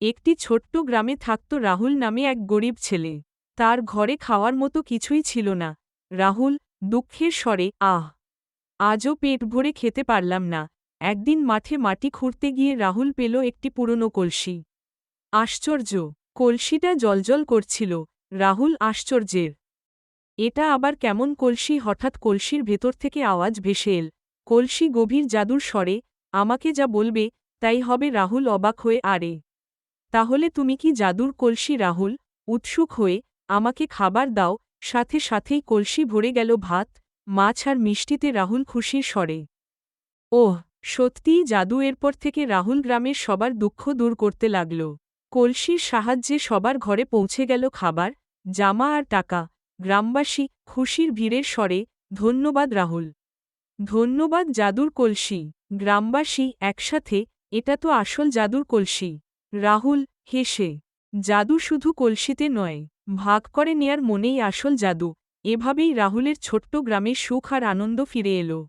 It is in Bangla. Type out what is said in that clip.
একটি ছোট্ট গ্রামে থাকত রাহুল নামে এক গরিব ছেলে। তার ঘরে খাওয়ার মতো কিছুই ছিল না। রাহুল দুঃখের স্বরে আজও পেট ভরে খেতে পারলাম না। একদিন মাঠে মাটি খুঁড়তে গিয়ে রাহুল পেল একটি পুরনো কলসি। আশ্চর্য, কলসিটা জ্বলজ্বল করছিল। রাহুল আশ্চর্যের, এটা আবার কেমন কলসি? হঠাৎ কলসির ভেতর থেকে আওয়াজ ভেসে এল। কলসি গভীর জাদুর স্বরে, আমাকে যা বলবে তাই হবে। রাহুল অবাক হয়ে, আরে তাহলে তুমি কি জাদুর কলসি? রাহুল উৎসুক হয়ে, আমাকে খাবার দাও। সাথে সাথেই কলসি ভরে গেল ভাত, মাছ আর মিষ্টিতে। রাহুল খুশির স্বরে, ওহ সত্যিই জাদু! এরপর থেকে রাহুল গ্রামের সবার দুঃখ দূর করতে লাগল। কলসির সাহায্যে সবার ঘরে পৌঁছে গেল খাবার, জামা আর টাকা। গ্রামবাসী খুশির ভিড়ের স্বরে, ধন্যবাদ রাহুল, ধন্যবাদ জাদুর কলসি। গ্রামবাসী একসাথে, এটা তো আসল জাদুর কলসি। রাহুল হেসে, জাদু শুধু কলসিতে নয়, ভাগ করে নেয়ার মনেই আসল জাদু। এভাবেই রাহুলের ছোট্ট গ্রামে সুখ আর আনন্দ ফিরে এলো।